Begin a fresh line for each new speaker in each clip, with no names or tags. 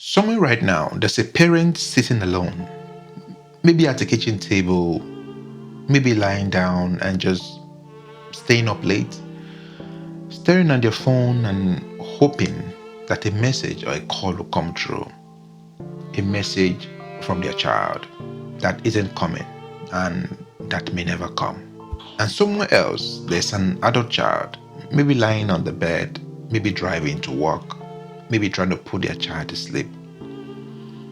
Somewhere right now, there's a parent sitting alone, maybe at a kitchen table, maybe lying down and just staying up late, staring at their phone and hoping that a message or a call will come through. A message from their child that isn't coming and that may never come. And somewhere else, there's an adult child, maybe lying on the bed, maybe driving to work, maybe trying to put their child to sleep,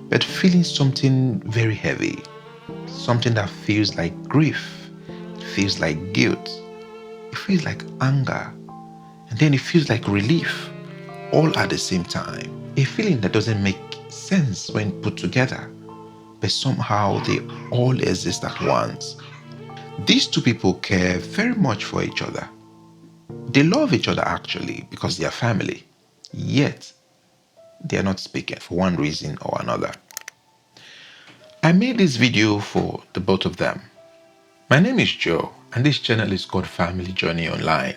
but feeling something very heavy, something that feels like grief, it feels like guilt, it feels like anger, and then it feels like relief, all at the same time. A feeling that doesn't make sense when put together, but somehow they all exist at once. These two people care very much for each other. They love each other actually because they are family, yet they are not speaking for one reason or another. I made this video for the both of them. My name is Joe, and this channel is called Family Journey Online.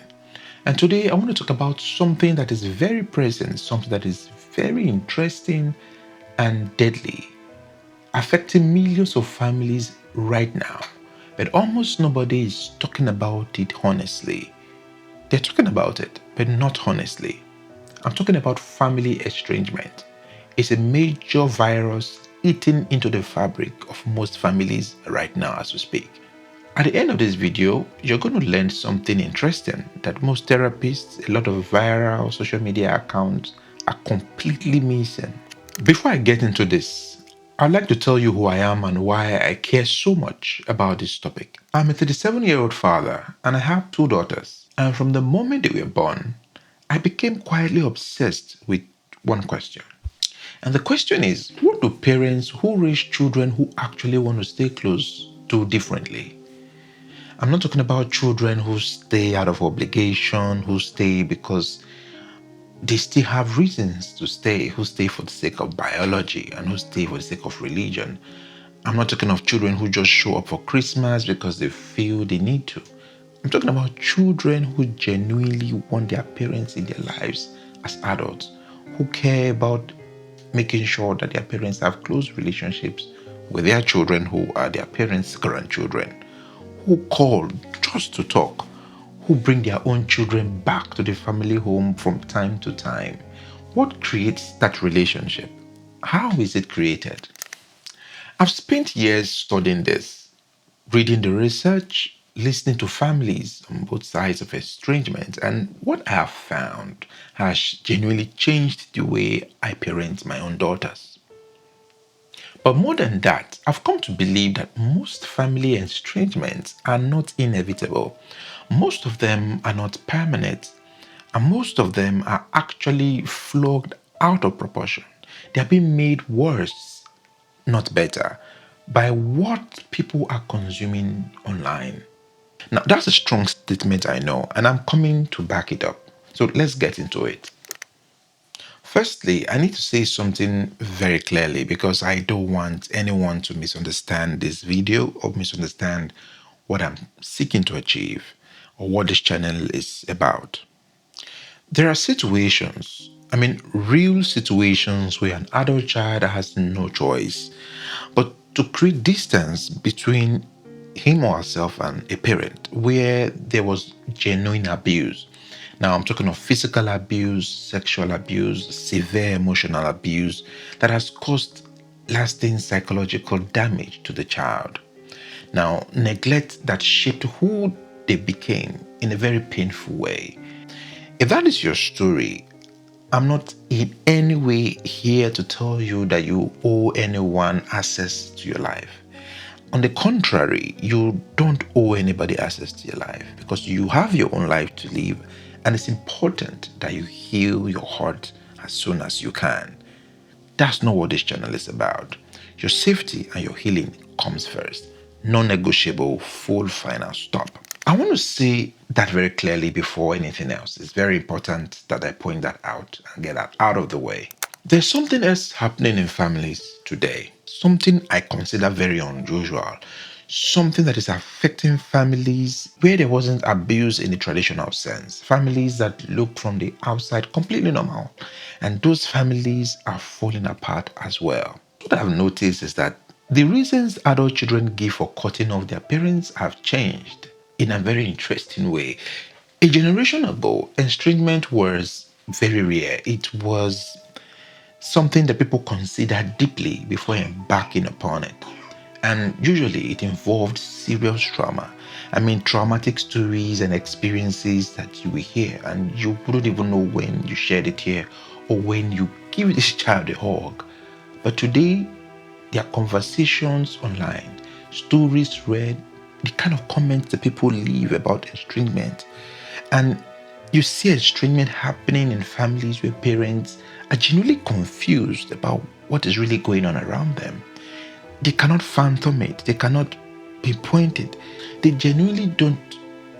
And today I want to talk about something that is very present, something that is very interesting and deadly, affecting millions of families right now. But almost nobody is talking about it honestly. They're talking about it, but not honestly. I'm talking about family estrangement. It's a major virus eating into the fabric of most families right now as we speak. At the end of this video, you're going to learn something interesting that most therapists, a lot of viral social media accounts are completely missing. Before I get into this, I'd like to tell you who I am and why I care so much about this topic. I'm a 37-year-old father and I have two daughters. And from the moment they were born, I became quietly obsessed with one question. And the question is, what do parents who raise children who actually want to stay close do differently? I'm not talking about children who stay out of obligation, who stay because they still have reasons to stay, who stay for the sake of biology and who stay for the sake of religion. I'm not talking of children who just show up for Christmas because they feel they need to. I'm talking about children who genuinely want their parents in their lives as adults, who care about making sure that their parents have close relationships with their children who are their parents' grandchildren, who call just to talk, who bring their own children back to the family home from time to time. What creates that relationship? How is it created? I've spent years studying this, reading the research, listening to families on both sides of estrangement, and what I have found has genuinely changed the way I parent my own daughters. But more than that, I've come to believe that most family estrangements are not inevitable. Most of them are not permanent, and most of them are actually flogged out of proportion. They are being made worse, not better, by what people are consuming online. Now, that's a strong statement, I know, and I'm coming to back it up. So let's get into it. Firstly, I need to say something very clearly because I don't want anyone to misunderstand this video or misunderstand what I'm seeking to achieve or what this channel is about. There are situations, real situations where an adult child has no choice but to create distance between him or herself and a parent where there was genuine abuse. Now, I'm talking of physical abuse, sexual abuse, severe emotional abuse that has caused lasting psychological damage to the child. Now, neglect that shaped who they became in a very painful way. If that is your story, I'm not in any way here to tell you that you owe anyone access to your life. On the contrary, you don't owe anybody access to your life because you have your own life to live, and it's important that you heal your heart as soon as you can. That's not what this channel is about. Your safety and your healing comes first. Non-negotiable, full final stop. I want to say that very clearly before anything else. It's very important that I point that out and get that out of the way. There's something else happening in families today, something I consider very unusual. something that is affecting families where there wasn't abuse in the traditional sense, families that look from the outside completely normal, and those families are falling apart as well. What I've noticed is that the reasons adult children give for cutting off their parents have changed in a very interesting way. A generation ago, estrangement was very rare. It was something that people considered deeply before embarking upon it. And usually it involved serious trauma. I mean, traumatic stories and experiences that you will hear, and you wouldn't even know when you shared it here or when you give this child a hug. But today, there are conversations online, stories read, the kind of comments that people leave about estrangement. And you see estrangement happening in families where parents are genuinely confused about what is really going on around them. They cannot fathom it, they cannot pinpoint it. They genuinely don't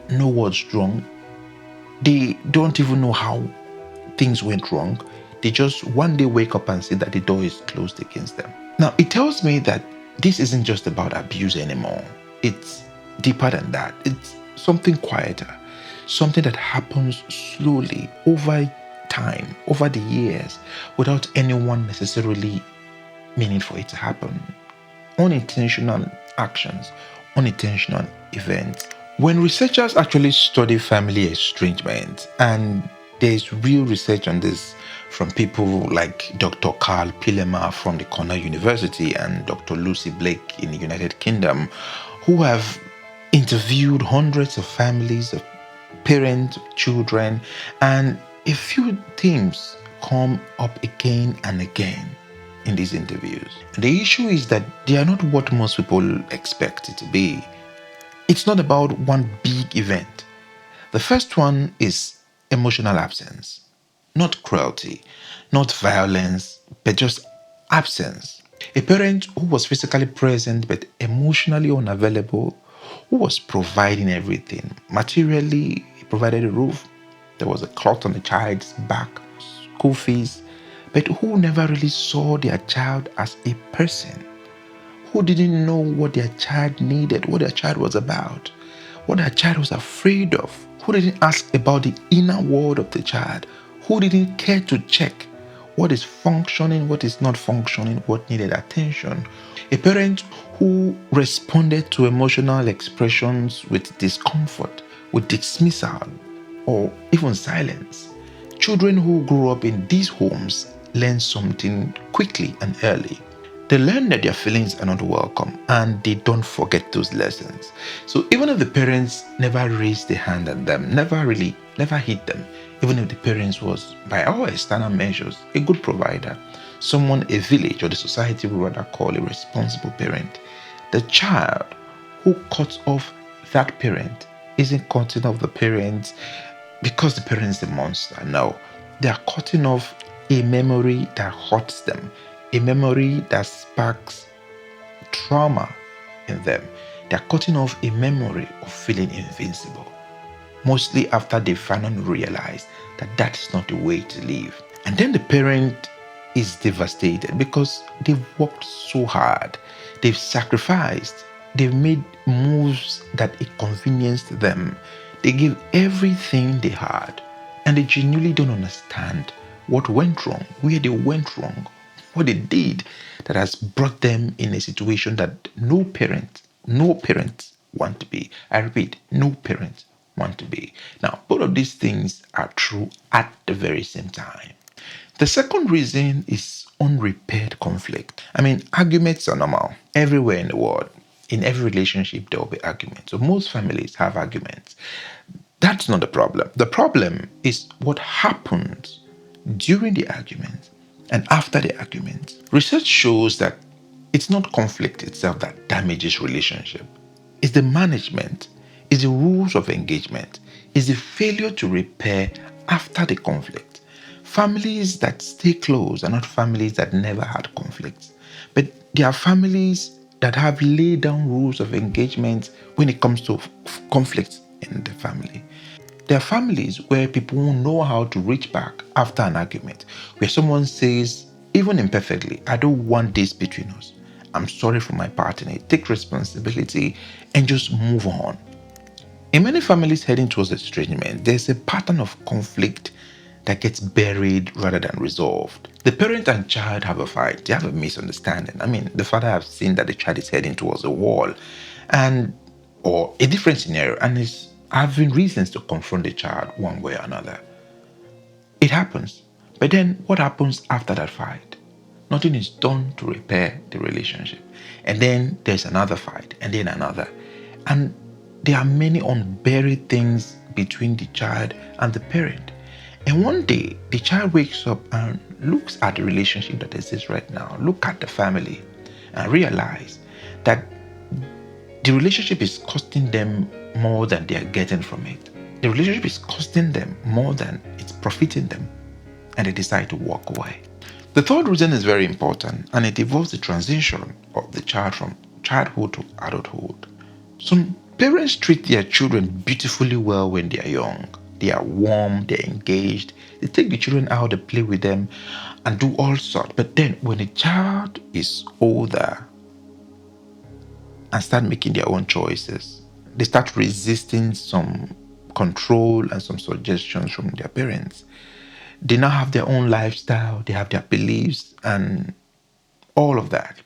know what's wrong. They don't even know how things went wrong. They just one day wake up and see that the door is closed against them. Now, it tells me that this isn't just about abuse anymore. It's deeper than that. It's something quieter, something that happens slowly over time, over the years, without anyone necessarily meaning for it to happen. Unintentional actions, unintentional events. When researchers actually study family estrangement, and there's real research on this from people like Dr. Carl Pilema from the Cornell University and Dr. Lucy Blake in the United Kingdom, who have interviewed hundreds of families of parents, children, and a few themes come up again and again in these interviews. The issue is that they are not what most people expect it to be. It's not about one big event. The first one is emotional absence, not cruelty, not violence, but just absence. A parent who was physically present but emotionally unavailable, who was providing everything. Materially, he provided a roof, there was a cloth on the child's back, school fees, but who never really saw their child as a person, who didn't know what their child needed, what their child was about, what their child was afraid of, who didn't ask about the inner world of the child, who didn't care to check what is functioning, what is not functioning, what needed attention. A parent who responded to emotional expressions with discomfort, with dismissal, or even silence. Children who grew up in these homes learn something quickly and early. They learn that their feelings are not welcome and they don't forget those lessons. So even if the parents never raised their hand at them, never hit them, even if the parents was by all external measures a good provider, someone a village or the society would rather call a responsible parent, the child who cuts off that parent isn't cutting off the parent because the parent is a monster. No, they are cutting off a memory that hurts them, a memory that sparks trauma in them. They are cutting off a memory of feeling invincible, mostly after they finally realize that that is not the way to live. And then the parent is devastated because they've worked so hard, they've sacrificed, they've made moves that inconvenienced them, they gave everything they had, and they genuinely don't understand what went wrong, where they went wrong, what they did that has brought them in a situation that no parent want to be. I repeat, no parent want to be. Now, both of these things are true at the very same time. The second reason is unrepaired conflict. I mean, arguments are normal everywhere in the world. In every relationship, there will be arguments. So most families have arguments. That's not the problem. The problem is what happens during the argument and after the argument. Research shows that it's not conflict itself that damages relationship. It's the management, it's the rules of engagement, it's the failure to repair after the conflict. Families that stay close are not families that never had conflicts, but they are families that have laid down rules of engagement when it comes to conflicts in the family. There are families where people won't know how to reach back after an argument, where someone says, even imperfectly, I don't want this between us. I'm sorry for my part in it. Take responsibility and just move on. In many families heading towards estrangement, there's a pattern of conflict that gets buried rather than resolved. The parent and child have a fight, they have a misunderstanding. I mean, the father has seen that the child is heading towards a wall and or a different scenario and is having reasons to confront the child one way or another. It happens. But then what happens after that fight? Nothing is done to repair the relationship. And then there's another fight, and then another. And there are many unburied things between the child and the parent. And one day, the child wakes up and looks at the relationship that exists right now, look at the family, and realize that the relationship is costing them more than they are getting from it. The relationship is costing them more than it's profiting them, and they decide to walk away. The third reason is very important, and it involves the transition of the child from childhood to adulthood. Some parents treat their children beautifully well when they are young. They are warm, they're engaged, they take the children out, they play with them, and do all sorts. But then when a child is older and start making their own choices, they start resisting some control and some suggestions from their parents. They now have their own lifestyle, they have their beliefs, and all of that.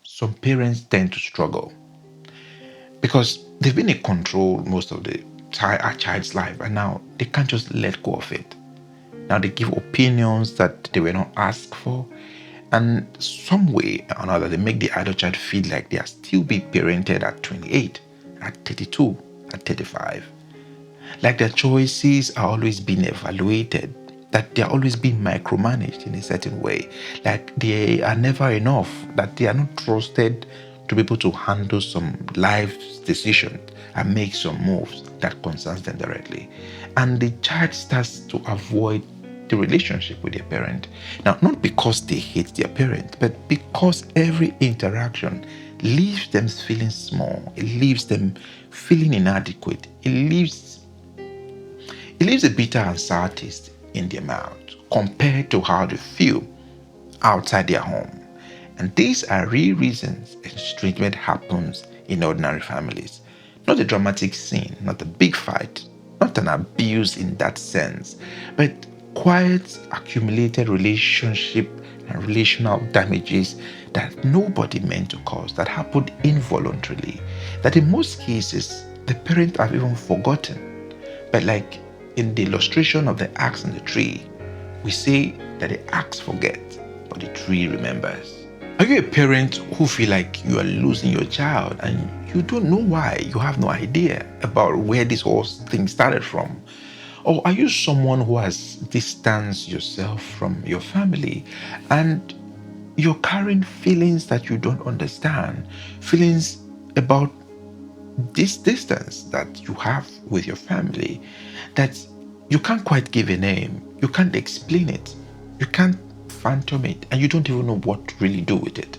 Some parents tend to struggle because they've been in control most of the a child's life, and now they can't just let go of it. Now they give opinions that they were not asked for, and some way or another they make the adult child feel like they are still being parented at 28, at 32, at 35. Like their choices are always being evaluated, that they are always being micromanaged in a certain way, like they are never enough, that they are not trusted to be able to handle some life decisions and make some moves that concerns them directly. And the child starts to avoid the relationship with their parent. Now, not because they hate their parent, but because every interaction leaves them feeling small. It leaves them feeling inadequate. It leaves a bitter and sour taste in their mouth compared to how they feel outside their home. And these are real reasons estrangement happens in ordinary families. Not a dramatic scene, not a big fight, not an abuse in that sense, but quiet, accumulated relationship and relational damages that nobody meant to cause, that happened involuntarily, that in most cases the parents have even forgotten. But like in the illustration of the axe and the tree, we say that the axe forgets, but the tree remembers. Are you a parent who feel like you are losing your child and you don't know why? You have no idea about where this whole thing started from? Or are you someone who has distanced yourself from your family and you're carrying feelings that you don't understand, feelings about this distance that you have with your family that you can't quite give a name, you can't explain it, you can't phantom it, and you don't even know what to really do with it?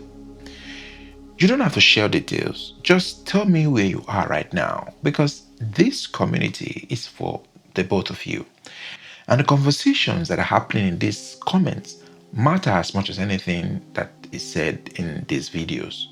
You don't have to share details, just tell me where you are right now, because this community is for the both of you. And the conversations that are happening in these comments matter as much as anything that is said in these videos.